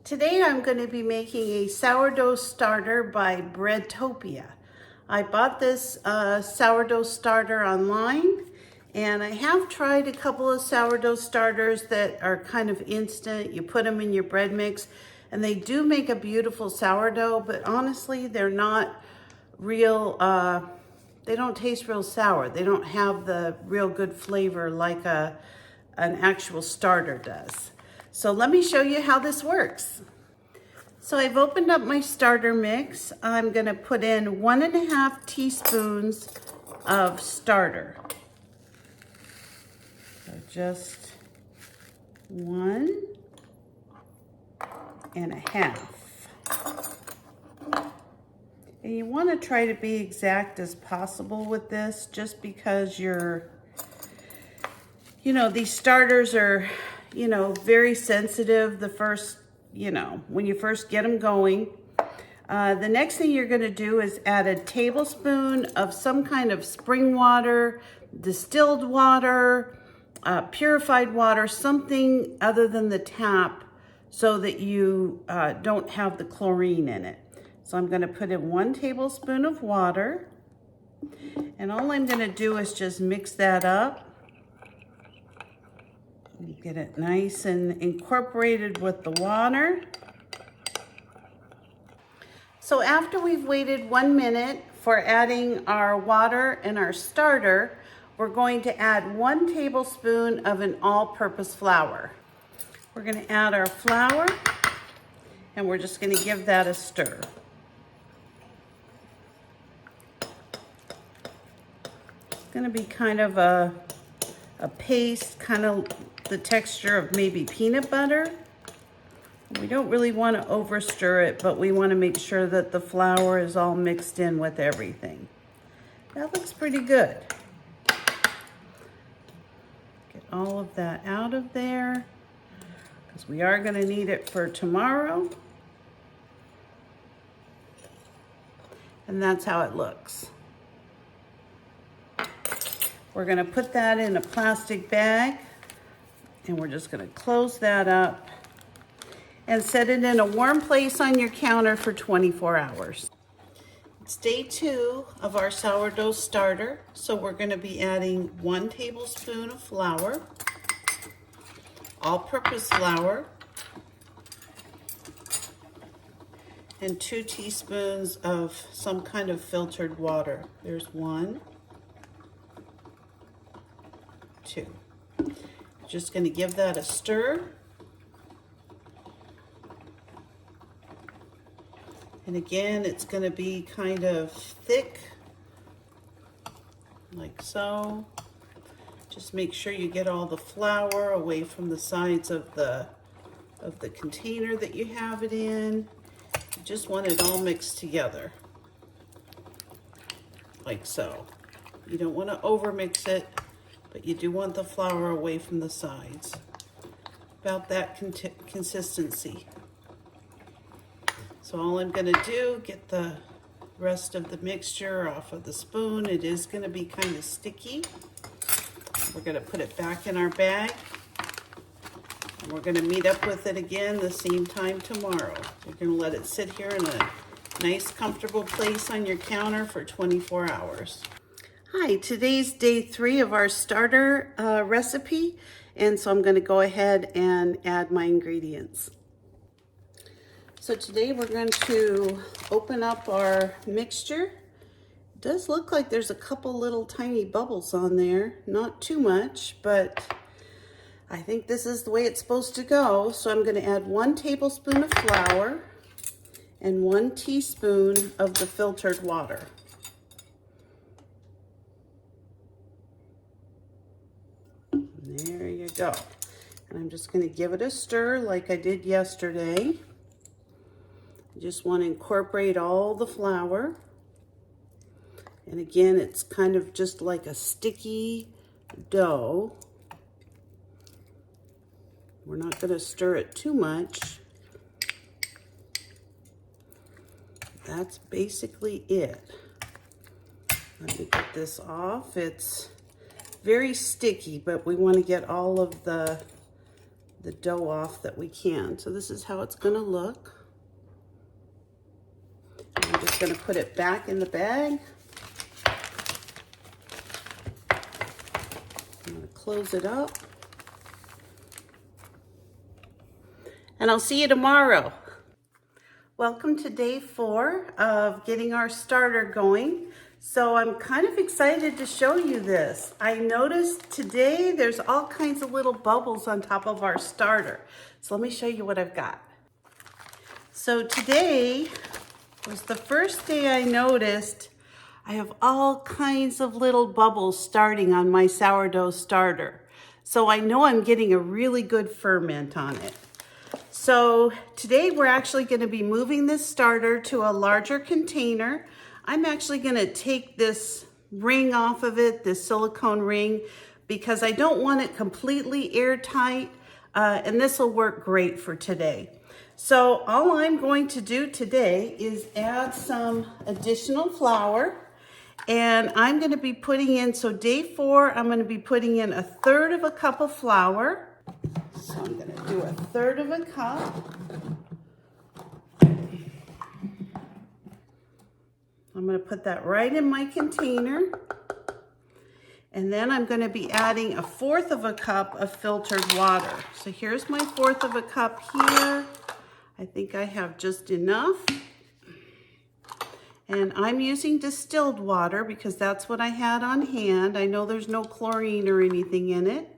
Today I'm going to be making a sourdough starter by Breadtopia. I bought this sourdough starter online, and I have tried a couple of sourdough starters that are kind of instant. You put them in your bread mix and they do make a beautiful sourdough, but honestly they're not real, they don't taste real sour. They don't have the real good flavor like an actual starter does. So let me show you how this works. So I've opened up my starter mix. I'm gonna put in 1.5 teaspoons of starter. So just 1.5. And you wanna try to be exact as possible with this, just because these starters are, very sensitive the first, when you first get them going. The next thing you're gonna do is add a tablespoon of some kind of spring water, distilled water, purified water, something other than the tap, so that you don't have the chlorine in it. So I'm gonna put in 1 tablespoon of water, and all I'm gonna do is just mix that up. Get it nice and incorporated with the water. So after we've waited 1 minute for adding our water and our starter, we're going to add 1 tablespoon of an all-purpose flour. We're going to add our flour, and we're just going to give that a stir. It's going to be kind of a paste, kind of the texture of maybe peanut butter. We don't really want to over stir it, but we want to make sure that the flour is all mixed in with everything. That looks pretty good. Get all of that out of there, because we are going to need it for tomorrow. And that's how it looks. We're going to put that in a plastic bag, and we're just going to close that up and set it in a warm place on your counter for 24 hours. It's day 2 of our sourdough starter, so we're going to be adding 1 tablespoon of flour, all-purpose flour, and 2 teaspoons of some kind of filtered water. There's 1, 2. Just going to give that a stir. And again, it's going to be kind of thick, like so. Just make sure you get all the flour away from the sides of the container that you have it in. You just want it all mixed together, like so. You don't want to over-mix it, but you do want the flour away from the sides. About that consistency. So all I'm gonna do, get the rest of the mixture off of the spoon. It is gonna be kind of sticky. We're gonna put it back in our bag. And we're gonna meet up with it again the same time tomorrow. You're gonna let it sit here in a nice, comfortable place on your counter for 24 hours. Hi, today's day 3 of our starter recipe, and so I'm going to go ahead and add my ingredients. So today we're going to open up our mixture. It does look like there's a couple little tiny bubbles on there, not too much, but I think this is the way it's supposed to go. So I'm going to add 1 tablespoon of flour and 1 teaspoon of the filtered water. There you go. And I'm just going to give it a stir like I did yesterday. I just want to incorporate all the flour. And again, it's kind of just like a sticky dough. We're not going to stir it too much. That's basically it. Let me get this off. It's very sticky, but we want to get all of the the dough off that we can. So this is how it's gonna look. I'm just gonna put it back in the bag. I'm gonna close it up. And I'll see you tomorrow. Welcome to day 4 of getting our starter going. So I'm kind of excited to show you this. I noticed today there's all kinds of little bubbles on top of our starter. So let me show you what I've got. So today was the first day I noticed I have all kinds of little bubbles starting on my sourdough starter. So I know I'm getting a really good ferment on it. So today we're actually going to be moving this starter to a larger container. I'm actually going to take this ring off of it, this silicone ring, because I don't want it completely airtight, and this will work great for today. So all I'm going to do today is add some additional flour, and I'm going to be putting in, so day 4, I'm going to be putting in 1/3 cup of flour. So I'm going to do 1/3 cup. I'm going to put that right in my container. And then I'm going to be adding 1/4 cup of filtered water. So here's my 1/4 cup here. I think I have just enough. And I'm using distilled water because that's what I had on hand. I know there's no chlorine or anything in it.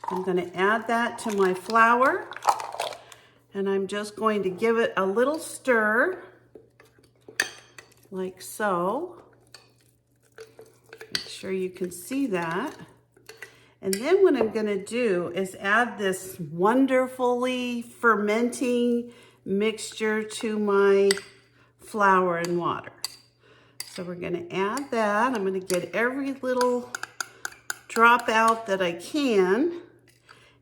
I'm going to add that to my flour, and I'm just going to give it a little stir, like so. Make sure you can see that. And then what I'm going to do is add this wonderfully fermenting mixture to my flour and water. So we're going to add that. I'm going to get every little drop out that I can.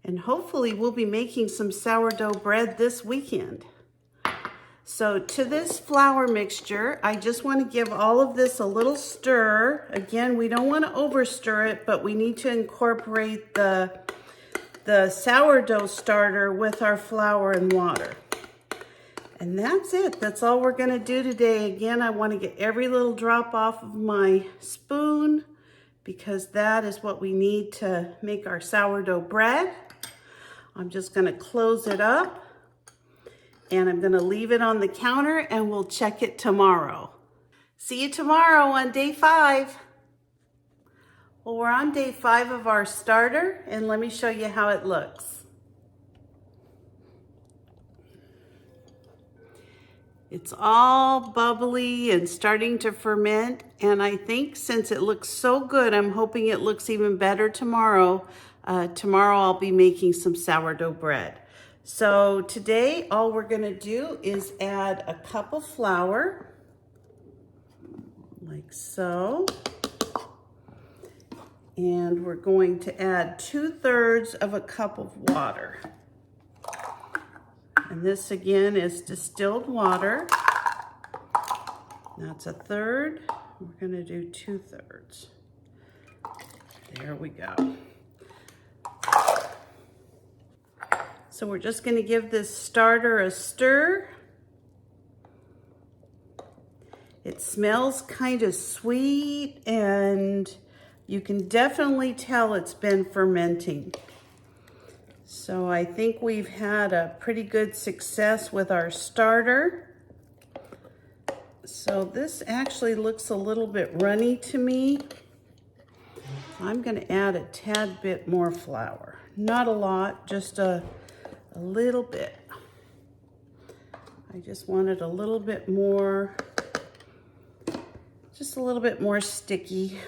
And hopefully we'll be making some sourdough bread this weekend. So to this flour mixture, I just want to give all of this a little stir. Again, we don't want to over stir it, but we need to incorporate the sourdough starter with our flour and water. And that's it. That's all we're going to do today. Again, I want to get every little drop off of my spoon because that is what we need to make our sourdough bread. I'm just going to close it up, and I'm going to leave it on the counter, and we'll check it tomorrow. See you tomorrow on day 5. Well, we're on day 5 of our starter, and let me show you how it looks. It's all bubbly and starting to ferment, and I think since it looks so good, I'm hoping it looks even better tomorrow. Tomorrow I'll be making some sourdough bread. So today all we're going to do is add 1 cup of flour, like so. And we're going to add 2/3 cup of water. And this again is distilled water. That's 1/3. We're going to do 2/3. There we go. So we're just going to give this starter a stir. It smells kind of sweet, and you can definitely tell it's been fermenting. So I think we've had a pretty good success with our starter. So this actually looks a little bit runny to me. I'm going to add a tad bit more flour. Not a lot, just a little bit. I just wanted a little bit more, just a little bit more sticky.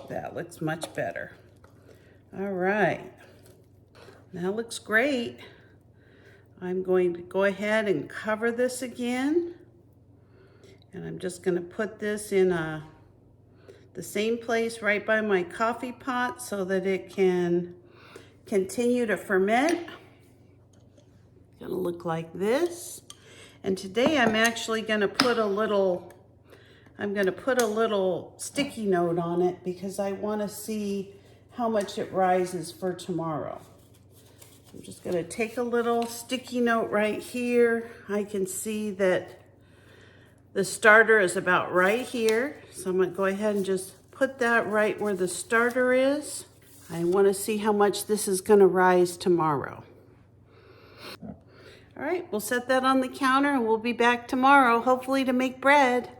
That looks much better. All right, that looks great. I'm going to go ahead and cover this again. And I'm just going to put this in the same place right by my coffee pot so that it can continue to ferment. It's gonna look like this. And today I'm actually gonna put a little sticky note on it because I wanna see how much it rises for tomorrow. I'm just gonna take a little sticky note right here. I can see that the starter is about right here. So I'm gonna go ahead and just put that right where the starter is. I wanna see how much this is gonna rise tomorrow. All right, we'll set that on the counter and we'll be back tomorrow, hopefully to make bread.